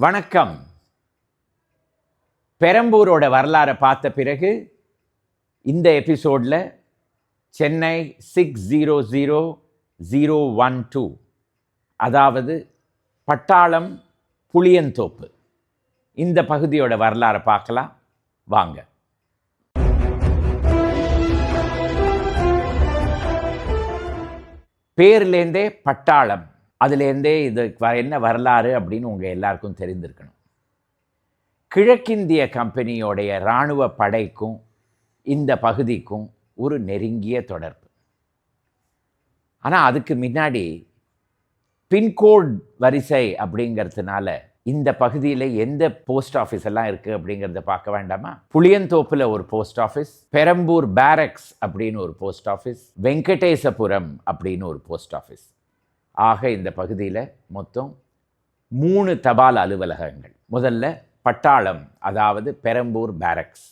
வணக்கம். பெரம்பூரோட வரலாறை பார்த்த பிறகு இந்த எபிசோடில் சென்னை 600012 அதாவது பட்டாளம் புளியந்தோப்பு இந்த பகுதியோட வரலாறை பார்க்கலாம் வாங்க. பேர்லேருந்தே பட்டாளம், அதுலேருந்தே இது என்ன வரலாறு அப்படின்னு உங்கள் எல்லாருக்கும் தெரிந்திருக்கணும். கிழக்கிந்திய கம்பெனியோடைய இராணுவ படைக்கும் இந்த பகுதிக்கும் ஒரு நெருங்கிய தொடர்பு. ஆனால் அதுக்கு முன்னாடி பின்கோட் வரிசை அப்படிங்கிறதுனால இந்த பகுதியில் எந்த போஸ்ட் ஆஃபீஸ் எல்லாம் இருக்குது அப்படிங்கிறத பார்க்க வேண்டாமா? புளியந்தோப்பில் ஒரு போஸ்ட் ஆஃபீஸ், பெரம்பூர் பேரக்ஸ் அப்படின்னு ஒரு போஸ்ட் ஆஃபீஸ், வெங்கடேசபுரம் அப்படின்னு ஒரு போஸ்ட் ஆஃபீஸ். ஆக இந்த பகுதியில் மொத்தம் 3 தபால் அலுவலகங்கள். முதல்ல பட்டாளம், அதாவது பெரம்பூர் பேரக்ஸ்.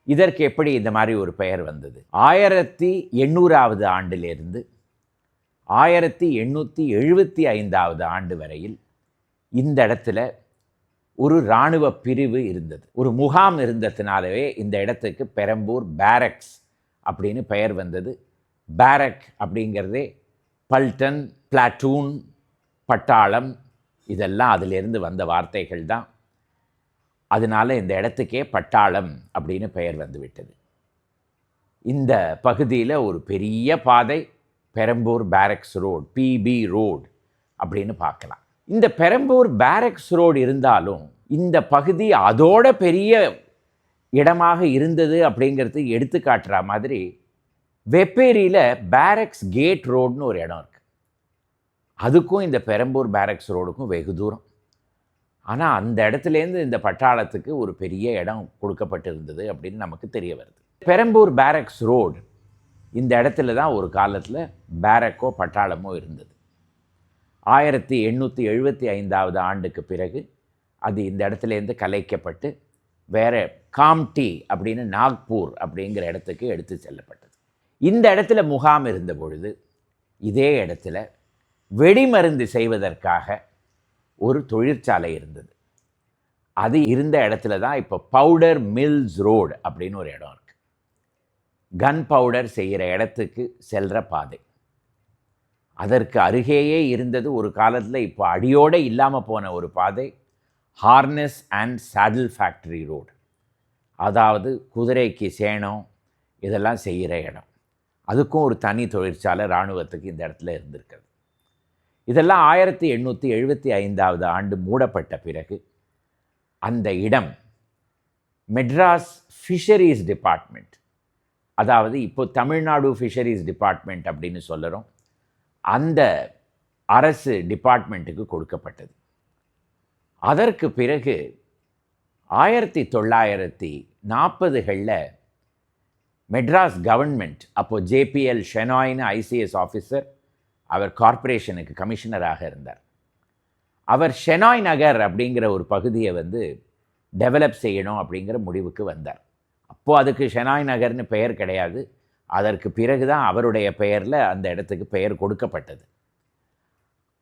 இதற்கு எப்படி இந்த மாதிரி ஒரு பெயர் வந்தது? 1800ஆவது ஆண்டிலிருந்து 1875ஆவது ஆண்டு வரையில் இந்த இடத்துல ஒரு இராணுவ பிரிவு இருந்தது, ஒரு முகாம் இருந்ததுனாலவே இந்த இடத்துக்கு பெரம்பூர் பேரக்ஸ் அப்படின்னு பெயர் வந்தது. பேரக் அப்படிங்கிறதே பல்டன், பிளாட்டூன், பட்டாளம் இதெல்லாம் அதிலிருந்து வந்த வார்த்தைகள் தான். அதனால இந்த இடத்துக்கே பட்டாளம் அப்படின்னு பெயர் வந்துவிட்டது. இந்த பகுதியில் ஒரு பெரிய பாதை பெரம்பூர் பேரக்ஸ் ரோடு, பிபி ரோடு அப்படின்னு பார்க்கலாம். இந்த பெரம்பூர் பேரக்ஸ் ரோடு இருந்தாலும் இந்த பகுதி அதோட பெரிய இடமாக இருந்தது அப்படிங்கிறது எடுத்துக்காட்டுற மாதிரி வெப்பேரியில் பேரக்ஸ் கேட் ரோடுன்னு ஒரு இடம் இருக்குது. அதுக்கும் இந்த பெரம்பூர் பேரக்ஸ் ரோடுக்கும் வெகு தூரம். ஆனால் அந்த இடத்துலேருந்து இந்த பட்டாளத்துக்கு ஒரு பெரிய இடம் கொடுக்கப்பட்டிருந்தது அப்படின்னு நமக்கு தெரிய வருது. பெரம்பூர் பேரக்ஸ் ரோடு இந்த இடத்துல தான் ஒரு காலத்தில் பேரக்கோ பட்டாளமோ இருந்தது. 1875ஆவது ஆண்டுக்கு பிறகு அது இந்த இடத்துலேருந்து கலைக்கப்பட்டு வேறு காம்டி அப்படின்னு நாக்பூர் அப்படிங்கிற இடத்துக்கு எடுத்து செல்லப்பட்டது. இந்த இடத்துல முகாம் இருந்த பொழுது இதே இடத்துல வெடிமருந்து செய்வதற்காக ஒரு தொழிற்சாலை இருந்தது. அது இருந்த இடத்துல தான் இப்போ பவுடர் மில்ஸ் ரோடு அப்படின்னு ஒரு இடம் இருக்குது. கன் பவுடர் செய்கிற இடத்துக்கு செல்கிற பாதை. அதற்கு அருகேயே இருந்தது ஒரு காலத்தில், இப்போ அடியோடு இல்லாமல் போன ஒரு பாதை, harness and saddle factory road. அதாவது குதிரைக்கு சேணம் இதெல்லாம் செய்கிற இடம். அதுக்கும் ஒரு தனி தொழிற்சாலை இராணுவத்துக்கு இந்த இடத்துல இருந்திருக்கிறது. இதெல்லாம் 1875ஆவது ஆண்டு மூடப்பட்ட பிறகு அந்த இடம் மெட்ராஸ் ஃபிஷரிஸ் டிபார்ட்மெண்ட், அதாவது இப்போ தமிழ்நாடு ஃபிஷரிஸ் டிபார்ட்மெண்ட் அப்படின்னு சொல்லுறோம், அந்த அரசு டிபார்ட்மெண்ட்டுக்கு கொடுக்கப்பட்டது. அதற்கு பிறகு 1940களில் மெட்ராஸ் கவர்மெண்ட், அப்போது ஜேபிஎல் ஷெனாய்னு ஐசிஎஸ் ஆஃபீஸர், அவர் கார்ப்பரேஷனுக்கு கமிஷனராக இருந்தார். அவர் ஷெனாய் நகர் அப்படிங்கிற ஒரு பகுதியை டெவலப் செய்யணும் அப்படிங்கிற முடிவுக்கு வந்தார். அப்போது அதுக்கு ஷெனாய் நகர்னு பெயர் கிடையாது. அதற்கு பிறகு தான் அவருடைய பெயரில் அந்த இடத்துக்கு பெயர் கொடுக்கப்பட்டது.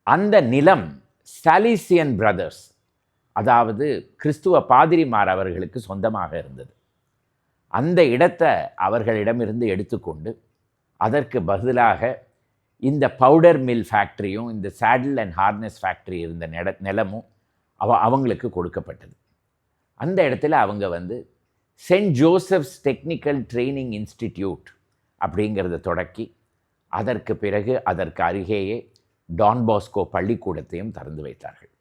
அந்த நிலம் சாலிசியன் பிரதர்ஸ், அதாவது கிறிஸ்துவ பாதிரிமார் அவர்களுக்கு சொந்தமாக இருந்தது. அந்த இடத்தை அவர்களிடமிருந்து எடுத்துக்கொண்டு அதற்கு பதிலாக இந்த பவுடர் மில் ஃபேக்ட்ரியும் இந்த சாடில் அண்ட் ஹார்னஸ் ஃபேக்ட்ரி இருந்த நிலமும் அவங்களுக்கு கொடுக்கப்பட்டது. அந்த இடத்துல அவங்க Saint Joseph's technical training institute அப்படிங்கிறத தொடக்கி அதற்கு பிறகு அதற்கு அருகேயே டான் பாஸ்கோ பள்ளிக்கூடத்தையும் திறந்து வைத்தார்கள்.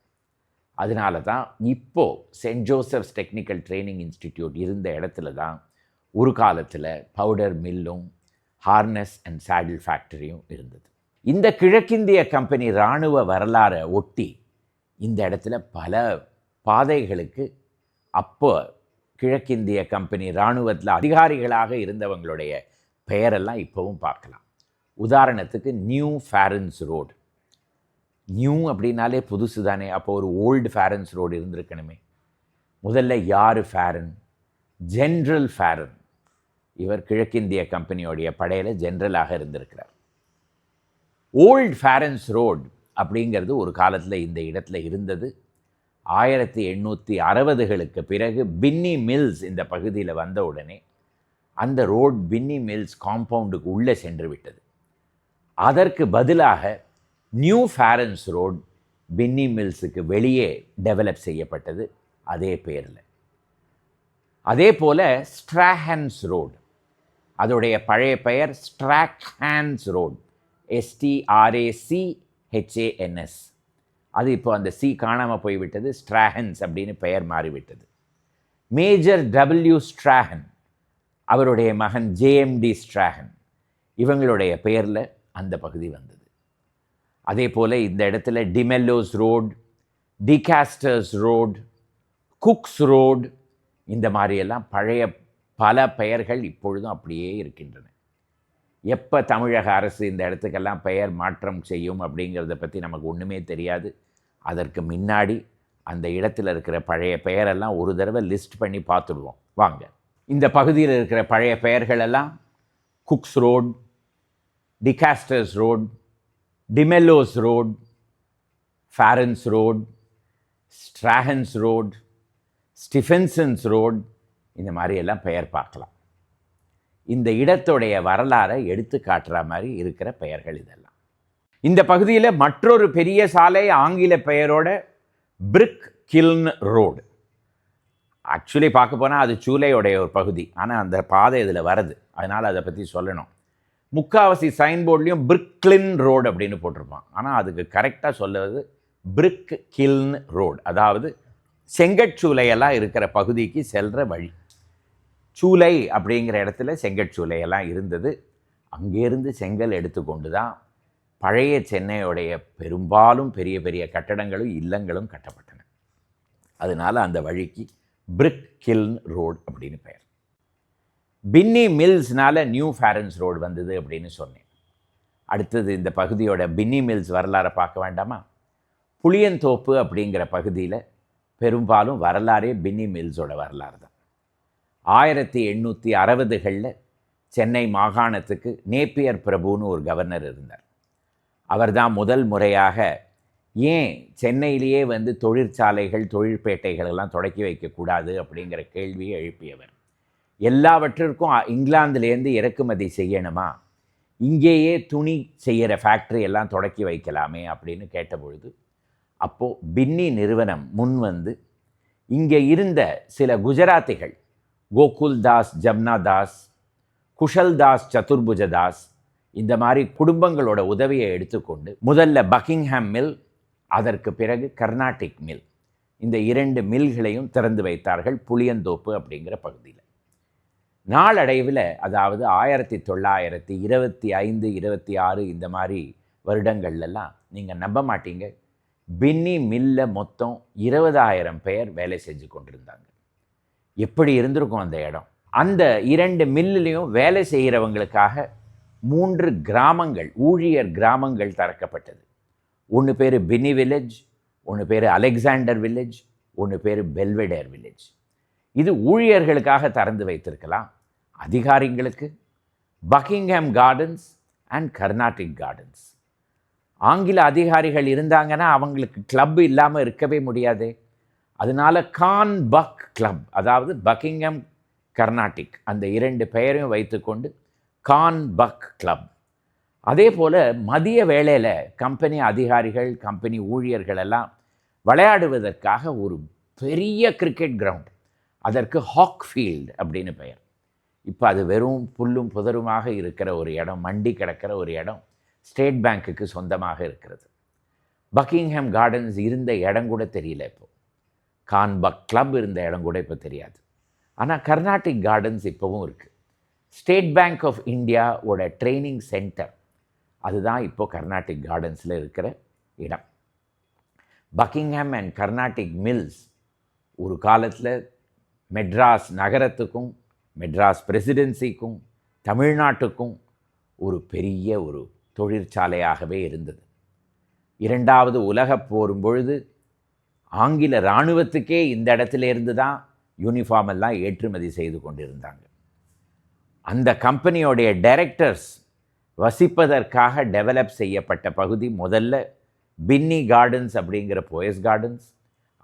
அதனால தான் இப்போது Saint Joseph's technical training institute இருந்த இடத்துல தான் ஒரு காலத்தில் பவுடர் மில்லும் ஹார்னஸ் அண்ட் சாடில் ஃபேக்டரியும் இருந்தது. இந்த கிழக்கிந்திய கம்பெனி இராணுவ வரலாறை ஒட்டி இந்த இடத்துல பல பாதைகளுக்கு அப்போ கிழக்கிந்திய கம்பெனி இராணுவத்தில் அதிகாரிகளாக இருந்தவங்களுடைய பெயரெல்லாம் இப்போவும் பார்க்கலாம். உதாரணத்துக்கு நியூ ஃபேரன்ஸ் ரோடு. நியூ அப்படின்னாலே புதுசு தானே, அப்போ ஒரு ஓல்டு ஃபேரன்ஸ் ரோடு இருந்திருக்கணுமே. முதல்ல யார் ஃபேரன்? ஜென்ரல் ஃபேரன். இவர் கிழக்கிந்திய கம்பெனியோடைய படையில் ஜென்ரலாக இருந்திருக்கிறார். ஓல்டு ஃபேரன்ஸ் ரோடு அப்படிங்கிறது ஒரு காலத்தில் இந்த இடத்துல இருந்தது. 1860களுக்கு பிறகு பின்னி மில்ஸ் இந்த பகுதியில் வந்த உடனே அந்த ரோட் பின்னி மில்ஸ் காம்பவுண்டுக்கு உள்ளே சென்று விட்டது. அதற்கு பதிலாக நியூ ஃபேரன்ஸ் ரோட் பின்னி மில்ஸுக்கு வெளியே டெவலப் செய்யப்பட்டது அதே பேரில். அதே போல் ஸ்ட்ராஹன்ஸ் ரோடு, அதோடைய பழைய பெயர் ஸ்ட்ராக்ஹான்ஸ் ரோட், STRACHANS. அது இப்போ அந்த சி காணாமல் போய்விட்டது, ஸ்ட்ராஹன்ஸ் அப்படின்னு பெயர் மாறிவிட்டது. மேஜர் டபிள்யூ ஸ்ட்ராஹன், அவருடைய மகன் JMD ஸ்ட்ராஹன், இவங்களுடைய பெயரில் அந்த பகுதி வந்தது. அதே போல் இந்த இடத்துல டிமெல்லோஸ் road, DeCastros road, cooks road, இந்த மாதிரியெல்லாம் பழைய பல பெயர்கள் இப்பொழுதும் அப்படியே இருக்கின்றன. எப்போ தமிழக அரசு இந்த இடத்துக்கெல்லாம் பெயர் மாற்றம் செய்யும் அப்படிங்கிறத பற்றி நமக்கு ஒன்றுமே தெரியாது. அதற்கு முன்னாடி அந்த இடத்துல இருக்கிற பழைய பெயரெல்லாம் ஒரு தடவை லிஸ்ட் பண்ணி பார்த்துடுவோம் வாங்க. இந்த பகுதியில் இருக்கிற பழைய பெயர்களெல்லாம் Cooks road, DeCastros road, DeMellos road, Farrens road, Strahans road, Stephensons road, இந்த மாதிரியெல்லாம் பெயர் பார்க்கலாம். இந்த இடத்துடைய வரலாறை எடுத்து காட்டுற மாதிரி இருக்கிற பெயர்கள் இதெல்லாம். இந்த பகுதியில் மற்றொரு பெரிய சாலை ஆங்கில பெயரோட பிரிக் கில்ன் ரோடு. ஆக்சுவலி பார்க்க போனால் அது சூளையோடைய ஒரு பகுதி, ஆனால் அந்த பாதை இதில் வருது, அதனால் அதை பற்றி சொல்லணும். முக்காவாசி சைன்போர்ட்லேயும் பிரிக்லின் ரோடு அப்படின்னு போட்டிருப்பான், ஆனால் அதுக்கு கரெக்டாக சொல்லுவது பிரிக் கில்ன் ரோடு, அதாவது செங்கற்சூளையெல்லாம் இருக்கிற பகுதிக்கு செல்கிற வழி. சூளை அப்படிங்கிற இடத்துல செங்கற்சூளையெல்லாம் இருந்தது. அங்கேருந்து செங்கல் எடுத்துக்கொண்டு தான் பழைய சென்னையுடைய பெரும்பாலும் பெரிய பெரிய கட்டடங்களும் இல்லங்களும் கட்டப்பட்டன. அதனால் அந்த வழிக்கு பிரிக் கில்ன் ரோடு அப்படின்னு பெயர். பின்னி மில்ஸ்னால நியூ ஃபேரன்ஸ் ரோடு வந்தது அப்படின்னு சொன்னேன். அடுத்தது இந்த பகுதியோட பின்னி மில்ஸ் வரலாறை பார்க்க வேண்டாமா? புளியந்தோப்பு அப்படிங்கிற பகுதியில் பெரும்பாலும் வரலாறே பின்னி மில்ஸோட வரலாறு தான். 1860களில் சென்னை மாகாணத்துக்கு நேப்பியர் பிரபுன்னு ஒரு கவர்னர் இருந்தார். அவர் தான் முதல் முறையாக ஏன் சென்னையிலேயே தொழிற்சாலைகள் தொழிற்பேட்டைகள் எல்லாம் தொடக்கி வைக்கக்கூடாது அப்படிங்கிற கேள்வியை எழுப்பியவர். எல்லாவற்றிற்கும் இங்கிலாந்துலேருந்து இறக்குமதி செய்யணுமா, இங்கேயே துணி செய்கிற ஃபேக்ட்ரி எல்லாம் தொடக்கி வைக்கலாமே அப்படின்னு கேட்டபொழுது, அப்போது பின்னி நிறுவனம் முன் இங்கே இருந்த சில குஜராத்திகள், கோகுல்தாஸ் ஜம்னாதாஸ், குஷல்தாஸ் சதுர்புஜதாஸ், இந்த மாதிரி குடும்பங்களோட உதவியை எடுத்துக்கொண்டு முதல்ல பக்கிங்ஹாம் மில், அதற்கு பிறகு கர்நாடிக் மில், இந்த 2 மில்களையும் திறந்து வைத்தார்கள் புளியந்தோப்பு அப்படிங்கிற பகுதியில். நாளடைவில், அதாவது 1925, 26 இந்த மாதிரி வருடங்கள்லாம் நீங்கள் நம்ப மாட்டீங்க, பின்னி மில்ல மொத்தம் 20,000 பேர் வேலை செஞ்சு கொண்டிருந்தாங்க. எப்படி இருந்திருக்கும் அந்த இடம்? அந்த 2 மில்லுலேயும் வேலை செய்கிறவங்களுக்காக 3 கிராமங்கள், ஊழியர் கிராமங்கள் திறக்கப்பட்டது. ஒன்று பேர் பின்னி வில்லேஜ், ஒன்று பேர் அலெக்சாண்டர் வில்லேஜ், ஒன்று பேர் பெல்வெடேர் வில்லேஜ். இது ஊழியர்களுக்காக திறந்து வைத்திருக்கலாம். அதிகாரிங்களுக்கு Buckingham gardens and Carnatic gardens. ஆங்கில அதிகாரிகள் இருந்தாங்கன்னா அவங்களுக்கு கிளப் இல்லாமல் இருக்கவே முடியாது. அதனால கான் பக் கிளப், அதாவது பக்கிங்ஹாம் கர்நாடிக், அந்த 2 பெயரையும் வைத்துக்கொண்டு கான் பக் கிளப். அதே போல் மதிய வேளையில் கம்பெனி அதிகாரிகள், கம்பெனி ஊழியர்கள் எல்லாம் விளையாடுவதற்காக ஒரு பெரிய கிரிக்கெட் கிரவுண்ட், அதற்கு ஹாக் ஃபீல்டு அப்படின்னு பெயர். இப்போ அது வெறும் புல்லும் புதருமாக இருக்கிற ஒரு இடம், மண்டி கிடக்கிற ஒரு இடம், ஸ்டேட் பேங்க்குக்கு சொந்தமாக இருக்கிறது. பக்கிங்ஹாம் கார்டன்ஸ் இருந்த இடம் கூட தெரியல இப்போ. கான்பக் கிளப் இருந்த இடம் கூட இப்போ தெரியாது. ஆனால் கர்நாடிக் கார்டன்ஸ் இப்போவும் இருக்குது. ஸ்டேட் பேங்க் ஆஃப் இந்தியாவோட ட்ரைனிங் சென்டர், அதுதான் இப்போது கர்நாடிக் கார்டன்ஸில் இருக்கிற இடம். பக்கிங்ஹாம் அண்ட் கர்நாடிக் மில்ஸ் ஒரு காலத்தில் மெட்ராஸ் நகரத்துக்கும், மெட்ராஸ் பிரசிடென்சிக்கும், தமிழ்நாட்டுக்கும் ஒரு பெரிய ஒரு தொழிற்சாலையாகவே இருந்தது. 2வது உலகப் போரும் பொழுது ஆங்கில இராணுவத்துக்கே இந்த இடத்துலேருந்து தான் யூனிஃபார்ம் எல்லாம் ஏற்றுமதி செய்து கொண்டிருந்தாங்க. அந்த கம்பெனியோடைய டைரக்டர்ஸ் வசிப்பதற்காக டெவலப் செய்யப்பட்ட பகுதி முதல்ல பின்னி கார்டன்ஸ் அப்படிங்கிற போயஸ் கார்டன்ஸ்,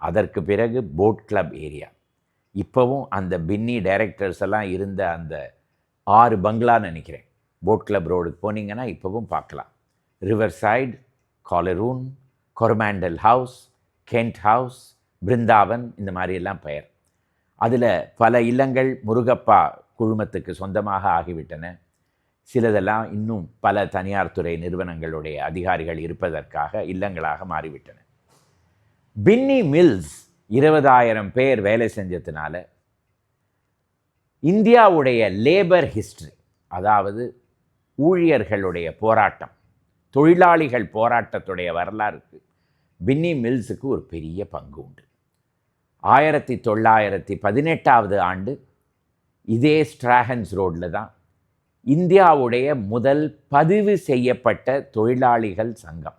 அதற்கு பிறகு போட் கிளப் ஏரியா. இப்போவும் அந்த பின்னி டைரக்டர்ஸ் எல்லாம் இருந்த அந்த 6 பங்களான்னு நினைக்கிறேன். போட் கிளப் ரோடுக்கு போனீங்கன்னா இப்போவும் பார்க்கலாம். ரிவர் சைடு, காலரூன், Coromandel house, Kent house, Brindavan, இந்த மாதிரியெல்லாம் பெயர். அதில் பல இல்லங்கள் முருகப்பா குழுமத்துக்கு சொந்தமாக ஆகிவிட்டன. சிலதெல்லாம் இன்னும் பல தனியார் துறை நிறுவனங்களுடைய அதிகாரிகள் இருப்பதற்காக இல்லங்களாக மாறிவிட்டன. பின்னி மில்ஸ் 20,000 பேர் வேலை செஞ்சதுனால இந்தியாவுடைய லேபர் ஹிஸ்ட்ரி, அதாவது ஊழியர்களுடைய போராட்டம், தொழிலாளிகள் போராட்டத்துடைய வரலாறுக்கு பின்னி மில்ஸுக்கு ஒரு பெரிய பங்கு உண்டு. 1918 ஆண்டு இதே ஸ்ட்ராஹன்ஸ் ரோடில் தான் இந்தியாவுடைய முதல் பதிவு செய்யப்பட்ட தொழிலாளிகள் சங்கம்.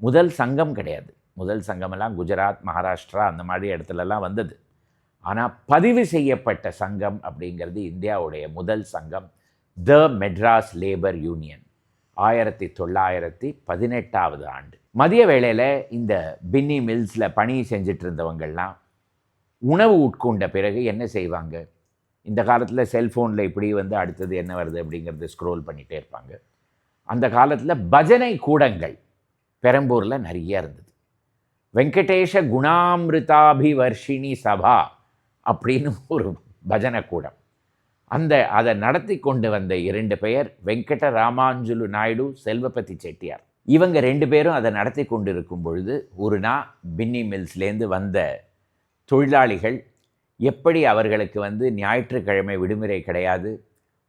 முதல் சங்கம் கிடையாது, முதல் சங்கமெல்லாம் குஜராத், மகாராஷ்டிரா அந்த மாதிரி இடத்துலலாம் வந்தது. ஆனால் பதிவு செய்யப்பட்ட சங்கம் அப்படிங்கிறது இந்தியாவுடைய முதல் சங்கம், த மெட்ராஸ் லேபர் யூனியன், 1918 ஆண்டு. மதிய வேளையில் இந்த பின்னி மில்ஸில் பணி செஞ்சிட்டு இருந்தவங்கள்லாம் உணவு உட்கொண்ட பிறகு என்ன செய்வாங்க? இந்த காலத்தில் செல்ஃபோனில் இப்படி வந்து அடுத்தது என்ன வருது அப்படிங்கிறது ஸ்க்ரோல் பண்ணிகிட்டே இருப்பாங்க. அந்த காலத்தில் பஜனை கூடங்கள் பெரம்பூரில் நிறைய இருந்தது. வெங்கடேஷ குணாமிருதாபிவர்ஷினி சபா அப்படின்னு ஒரு பஜனை கூடம். அதை நடத்தி கொண்டு வந்த 2 பெயர் வெங்கட ராமானுஜலு நாயுடு, செல்வபதி செட்டியார். இவங்க 2 பேரும் அதை நடத்தி கொண்டு இருக்கும் பொழுது ஒரு நாள் பின்னி மில்ஸ்லேருந்து வந்த தொழிலாளிகள் எப்படி அவர்களுக்கு வந்து ஞாயிற்றுக்கிழமை விடுமுறை கிடையாது,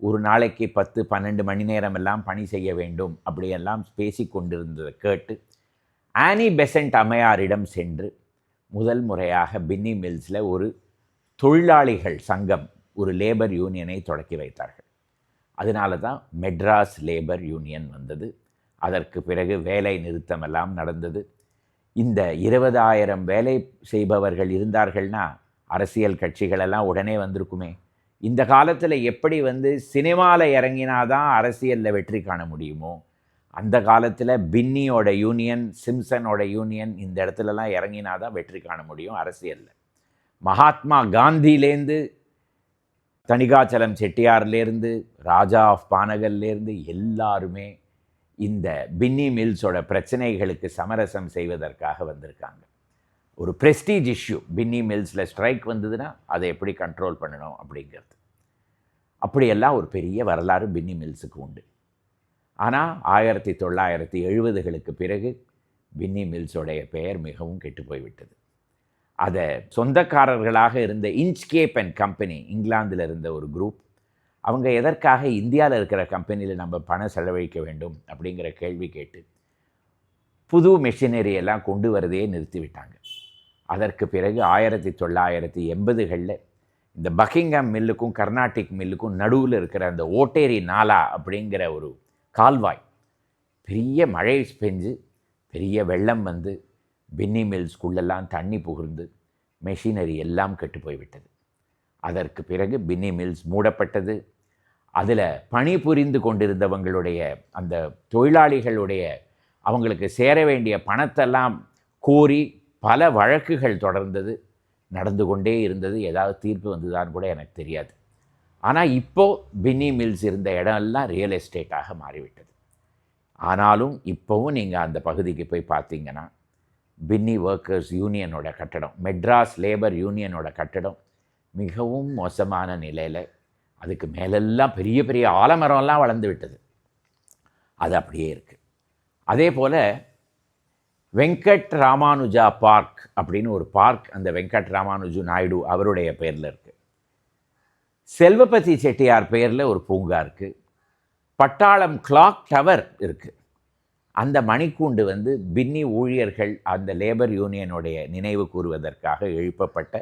ஒரு நாளைக்கு 10-12 மணி நேரம் எல்லாம் பணி செய்ய வேண்டும் அப்படியெல்லாம் பேசி கொண்டிருந்ததை கேட்டு ஆனி பெசன்ட் அம்மையாரிடம் சென்று முதல் முறையாக பின்னி மில்ஸில் ஒரு தொழிலாளிகள் சங்கம், ஒரு லேபர் யூனியனை தொடக்கி வைத்தார்கள். அதனால தான் மெட்ராஸ் லேபர் யூனியன் வந்தது. அதற்கு பிறகு வேலை நிறுத்தமெல்லாம் நடந்தது. இந்த 20,000 வேலை செய்பவர்கள் இருந்தார்கள்னா அரசியல் கட்சிகளெல்லாம் உடனே வந்திருக்குமே. இந்த காலத்தில் எப்படி வந்து சினிமாவில் இறங்கினாதான் அரசியலில் வெற்றி காண முடியுமோ, அந்த காலத்தில் பின்னியோட யூனியன், சிம்சனோட யூனியன் இந்த இடத்துலலாம் இறங்கினாதான் வெற்றி காண முடியும் அரசியலில். மகாத்மா காந்தியிலேருந்து, தணிகாச்சலம் செட்டியார்லேருந்து, ராஜா ஆஃப் பானகல்லேருந்து எல்லாருமே இந்த பின்னி மில்ஸோட பிரச்சனைகளுக்கு சமரசம் செய்வதற்காக வந்திருக்காங்க. ஒரு ப்ரெஸ்டீஜ் இஷ்யூ, பின்னி மில்ஸில் ஸ்ட்ரைக் வந்ததுன்னா அதை எப்படி கண்ட்ரோல் பண்ணணும் அப்படிங்கிறது. அப்படியெல்லாம் ஒரு பெரிய வரலாறு பின்னி மில்ஸுக்கு உண்டு. ஆனால் 1970களுக்கு பிறகு பின்னி மில்ஸோடைய பெயர் மிகவும் கெட்டு போய்விட்டது. அதை சொந்தக்காரர்களாக இருந்த இன்ச்கேப் அண்ட் கம்பெனி, இங்கிலாந்தில் இருந்த ஒரு குரூப், அவங்க எதற்காக இந்தியாவில் இருக்கிற கம்பெனியில் நம்ம பணம் செலவழிக்க வேண்டும் அப்படிங்கிற கேள்வி கேட்டு புது மெஷினரியெல்லாம் கொண்டு வரதையே நிறுத்திவிட்டாங்க. அதற்கு பிறகு 1980களில் இந்த பக்கிங்ஹாம் மில்லுக்கும் கர்நாடிக் மில்லுக்கும் நடுவில் இருக்கிற அந்த ஓட்டேரி நாலா அப்படிங்கிற ஒரு கால்வாய், பெரிய மழை பெஞ்சு பெரிய வெள்ளம் வந்து பின்னி மில்ஸ்குள்ளெல்லாம் தண்ணி புகுந்து மெஷினரி எல்லாம் கெட்டு போய்விட்டது. அதற்கு பிறகு பின்னி மில்ஸ் மூடப்பட்டது. அதில் பணிபுரிந்து கொண்டிருந்தவங்களுடைய அந்த தொழிலாளிகளுடைய அவங்களுக்கு சேர வேண்டிய பணத்தெல்லாம் கோரி பல வழக்குகள் தொடர்ந்தது, நடந்து கொண்டே இருந்தது. ஏதாவது தீர்ப்பு வந்ததான்னு கூட எனக்கு தெரியாது. ஆனால் இப்போது பின்னி மில்ஸ் இருந்த இடமெல்லாம் ரியல் எஸ்டேட்டாக மாறிவிட்டது. ஆனாலும் இப்போவும் நீங்கள் அந்த பகுதிக்கு போய் பார்த்தீங்கன்னா பின்னி ஒர்க்கர்ஸ் யூனியனோட கட்டடம், மெட்ராஸ் லேபர் யூனியனோட கட்டடம் மிகவும் மோசமான நிலையில், அதுக்கு மேலெல்லாம் பெரிய பெரிய ஆலமரம்லாம் வளர்ந்து விட்டது. அது அப்படியே இருக்குது. அதே போல் வெங்கட் ராமானுஜா பார்க் அப்படின்னு ஒரு பார்க் அந்த வெங்கட் ராமானுஜு நாயுடு அவருடைய பெயரில் இருக்குது. செல்வபதி செட்டியார் பெயரில் ஒரு பூங்கா இருக்குது. பட்டாளம் கிளாக் டவர் இருக்குது. அந்த மணிக்கூண்டு வந்து பின்னி ஊழியர்கள் அந்த லேபர் யூனியனுடைய நினைவு கூறுவதற்காக எழுப்பப்பட்ட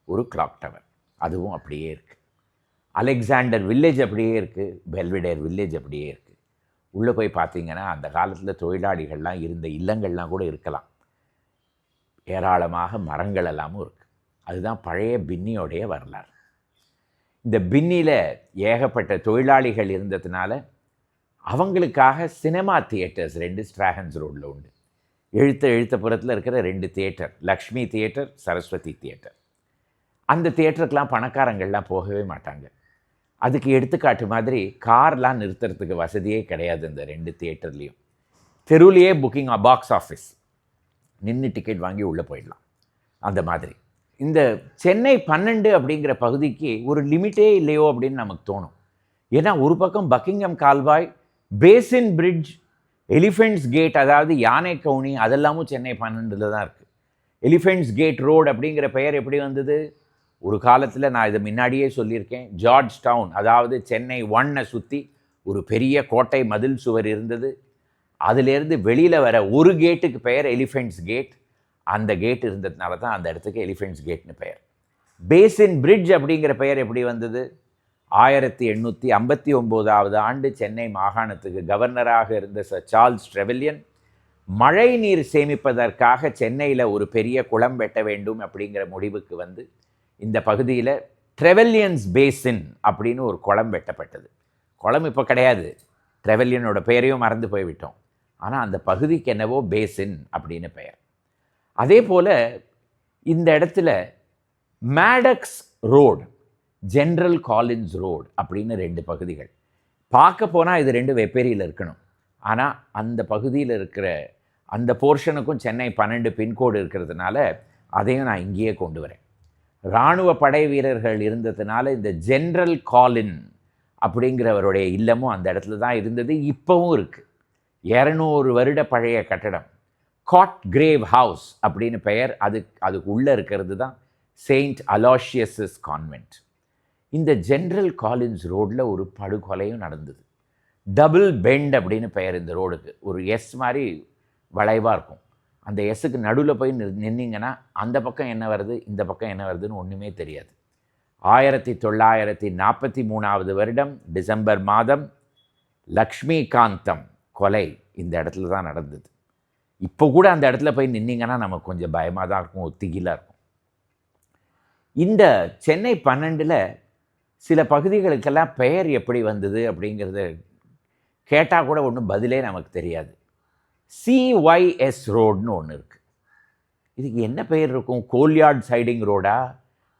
ஒரு கிளாக் டவர், அதுவும் அப்படியே இருக்குது. அலெக்சாண்டர் வில்லேஜ் அப்படியே இருக்குது, பெல்விடேர் வில்லேஜ் அப்படியே இருக்குது. உள்ளே போய் பார்த்தீங்கன்னா அந்த காலத்தில் தொழிலாளிகள்லாம் இருந்த இல்லங்கள்லாம் கூட இருக்கலாம். ஏராளமாக மரங்கள் எல்லாமும் இருக்குது. அதுதான் பழைய பின்னியோடைய வரலாறு. இந்த பின்னியில் ஏகப்பட்ட தொழிலாளிகள் இருந்ததுனால அவங்களுக்காக சினிமா தியேட்டர்ஸ் 2 ஸ்ட்ராஹன்ஸ் ரோடில் உண்டு. எழுத்தப்புறத்தில் இருக்கிற 2 theatre, Lakshmi theatre, Saraswati theatre. அந்த தியேட்டருக்கெலாம் பணக்காரங்கள்லாம் போகவே மாட்டாங்க. அதுக்கு எடுத்துக்காட்டு மாதிரி கார்லாம் நிறுத்துறதுக்கு வசதியே கிடையாது இந்த 2 தியேட்டர்லேயும். தெருவிலேயே புக்கிங் பாக்ஸ் ஆஃபீஸ், நின்று டிக்கெட் வாங்கி உள்ளே போயிடலாம். அந்த மாதிரி இந்த சென்னை 12 அப்படிங்கிற பகுதிக்கு ஒரு லிமிட்டே இல்லையோ அப்படின்னு நமக்கு தோணும். ஏன்னா ஒரு பக்கம் பக்கிங்ஹாம் கால்வாய், பேசின் பிரிட்ஜ், எலிஃபெண்ட்ஸ் கேட், அதாவது யானை கவுனி, அதெல்லாமும் சென்னை 12 தான் இருக்குது. எலிஃபெண்ட்ஸ் கேட் ரோடு அப்படிங்கிற பெயர் எப்படி வந்தது? ஒரு காலத்தில் நான் இதை முன்னாடியே சொல்லியிருக்கேன். ஜார்ஜ் டவுன், அதாவது சென்னை 1 சுற்றி ஒரு பெரிய கோட்டை மதில் சுவர் இருந்தது. அதிலேருந்து வெளியில் வர ஒரு கேட்டுக்கு பெயர் எலிஃபெண்ட்ஸ் கேட். அந்த கேட் இருந்ததுனால தான் அந்த இடத்துக்கு எலிஃபெண்ட்ஸ் கேட்னு பெயர். பேசின் பிரிட்ஜ் அப்படிங்கிற பெயர் எப்படி வந்தது? 1859 ஆண்டு சென்னை மாகாணத்துக்கு கவர்னராக இருந்த சர் சார்ல்ஸ் ட்ரெவெல்யன் மழை நீர் சேமிப்பதற்காக சென்னையில் ஒரு பெரிய குளம் வெட்ட வேண்டும் அப்படிங்கிற முடிவுக்கு வந்து இந்த பகுதியில் ட்ரெவெல்யன்ஸ் பேசின் அப்படின்னு ஒரு குளம் வெட்டப்பட்டது. குளம் இப்போ கிடையாது, ட்ரெவெல்யனோட பெயரையும் மறந்து போய்விட்டோம். ஆனால் அந்த பகுதிக்கு என்னவோ பேசின் அப்படின்னு பெயர். அதே போல் இந்த இடத்துல Maddox road, general Collins road அப்படின்னு 2 பகுதிகள். பார்க்க போனால் இது 2 வெப்பேரியில் இருக்கணும். ஆனால் அந்த பகுதியில் இருக்கிற அந்த போர்ஷனுக்கும் சென்னை 12 பின்கோடு இருக்கிறதுனால அதையும் நான் இங்கேயே கொண்டு வரேன். இராணுவ படை வீரர்கள் இருந்ததுனால இந்த ஜென்ரல் காலின் அப்படிங்கிறவருடைய இல்லமும் அந்த இடத்துல தான் இருந்தது, இப்போவும் இருக்குது. 200 வருட பழைய கட்டடம், காட் கிரேவ் ஹவுஸ் அப்படின்னு பெயர். அதுக்கு உள்ளே இருக்கிறது தான் செயின்ட் அலோஷியஸஸ் கான்வென்ட். இந்த ஜென்ரல் காலின்ஸ் ரோடில் ஒரு படுகொலையும் நடந்தது. டபுள் பெண்ட் அப்படின்னு பெயர் இந்த ரோடுக்கு. ஒரு எஸ் மாதிரி வளைவாக இருக்கும். அந்த எஸ்ஸுக்கு நடுவில் போய் நின்னீங்கன்னா அந்த பக்கம் என்ன வருது, இந்த பக்கம் என்ன வருதுன்னு ஒன்றுமே தெரியாது. 1943 வருடம் டிசம்பர் மாதம் லக்ஷ்மிகாந்தம் கொலை இந்த இடத்துல தான் நடந்தது. இப்போ கூட அந்த இடத்துல போய் நின்னீங்கன்னா நமக்கு கொஞ்சம் பயமாக தான் இருக்கும், திகிலாக இருக்கும். இந்த சென்னை 12 சில பகுதிகளுக்கெல்லாம் பெயர் எப்படி வந்தது அப்படிங்கிறத கேட்டால் கூட ஒன்றும் பதிலே நமக்கு தெரியாது. CYS ரோடுன்னு ஒன்று இருக்குது. இதுக்கு என்ன பெயர் இருக்கும்? கோல்யார்ட் சைடிங் ரோடா,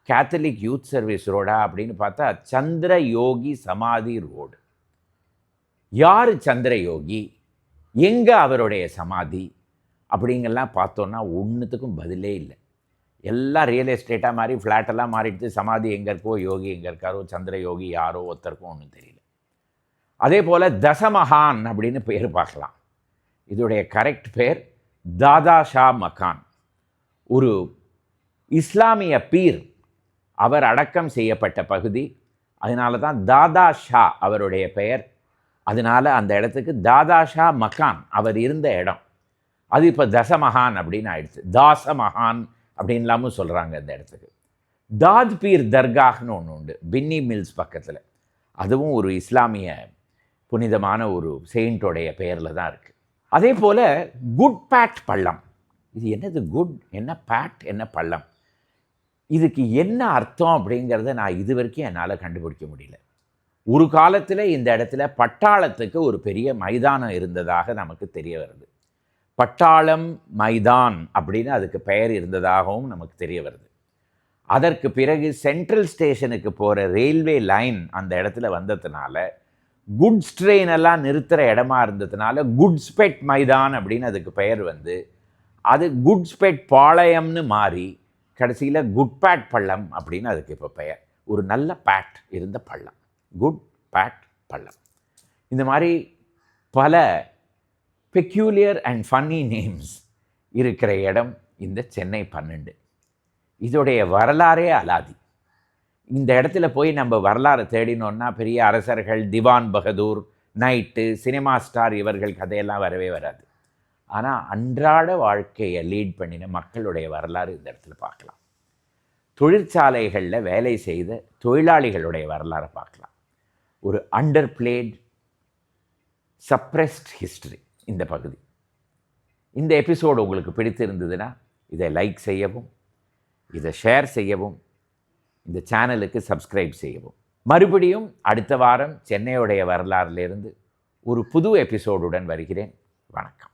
கேத்தலிக் யூத் சர்வீஸ் ரோடா அப்படின்னு பார்த்தா சந்திர யோகி சமாதி ரோடு. யார் சந்திர யோகி, எங்கே அவருடைய சமாதி அப்படிங்கெல்லாம் பார்த்தோன்னா ஒன்றுத்துக்கும் பதிலே இல்லை. எல்லாம் ரியல் எஸ்டேட்டாக மாறி ஃப்ளாட்டெல்லாம் மாறிடுச்சு. சமாதி எங்கே இருக்கோ, யோகி எங்கே இருக்காரோ, சந்திர யோகி யாரோ ஒருத்தருக்கும் ஒன்றும் தெரியல. அதே போல் தசமஹான் அப்படின்னு பெயர் பார்க்கலாம். இதோடைய கரெக்ட் பெயர் தாதா ஷா மக்கான், ஒரு இஸ்லாமிய பீர். அவர் அடக்கம் செய்யப்பட்ட பகுதி, அதனால தான் தாதா ஷா அவருடைய பெயர். அதனால் அந்த இடத்துக்கு தாதா ஷா மக்கான் அவர் இருந்த இடம். அது இப்போ தசமஹான் அப்படின்னு ஆயிடுச்சு. தாசமஹான் அப்படின்லாமும் சொல்கிறாங்க அந்த இடத்துக்கு. தாத் பீர் தர்காஹ்னு ஒன்று உண்டு பின்னி மில்ஸ் பக்கத்தில். அதுவும் ஒரு இஸ்லாமிய புனிதமான ஒரு செயின்ட்டோடைய பெயரில் தான் இருக்குது. அதே போல் குட் பேட் பள்ளம். இது என்னது குட், என்ன பேட், என்ன பள்ளம், இதுக்கு என்ன அர்த்தம் அப்படிங்கிறத நான் இது வரைக்கும் என்னால் கண்டுபிடிக்க முடியல. ஒரு காலத்தில் இந்த இடத்துல பட்டாளத்துக்கு ஒரு பெரிய மைதானம் இருந்ததாக நமக்கு தெரிய வருது. பட்டாளம் மைதான் அப்படின்னு அதுக்கு பெயர் இருந்ததாகவும் நமக்கு தெரிய வருது. அதற்கு பிறகு சென்ட்ரல் ஸ்டேஷனுக்கு போகிற ரயில்வே லைன் அந்த இடத்துல வந்ததுனால குட்ஸ் ட்ரெயின் எல்லாம் நிறுத்துகிற இடமா இருந்ததுனால குட்ஸ்பெட் மைதான் அப்படின்னு அதுக்கு பெயர் வந்து அது குட்ஸ்பெட் பாளையம்னு மாறி கடைசியில் குட்பேட் பள்ளம் அப்படின்னு அதுக்கு இப்போ பெயர். ஒரு நல்ல பேட் இருந்த பள்ளம், குட் பேட் பள்ளம். இந்த மாதிரி பல பெக்யூலியர் அண்ட் ஃபன்னி நேம்ஸ் இருக்கிற இடம் இந்த சென்னை 12. இதோடைய வரலாறே அலாதி. இந்த இடத்துல போய் நம்ம வரலாறு தேடினோன்னா பெரிய அரசர்கள், திவான் பகதூர், நைட்டு, சினிமா ஸ்டார் இவர்கள் கதையெல்லாம் வரவே வராது. ஆனால் அன்றாட வாழ்க்கையை லீட் பண்ணின மக்களுடைய வரலாறு இந்த இடத்துல பார்க்கலாம். தொழிற்சாலைகளில் வேலை செய்த தொழிலாளிகளுடைய வரலாறை பார்க்கலாம். ஒரு அண்டர் பிளேட், சப்ரெஸ்ட் ஹிஸ்டரி இந்த பகுதி. இந்த எபிசோடு உங்களுக்கு பிடித்திருந்ததுன்னா இதை லைக் செய்யவும், இதை ஷேர் செய்யவும், இந்த சேனலுக்கு சப்ஸ்கிரைப் செய்யவும். மறுபடியும் அடுத்த வாரம் சென்னையுடைய வரலாறிலிருந்து ஒரு புது எபிசோடுடன் வருகிறேன். வணக்கம்.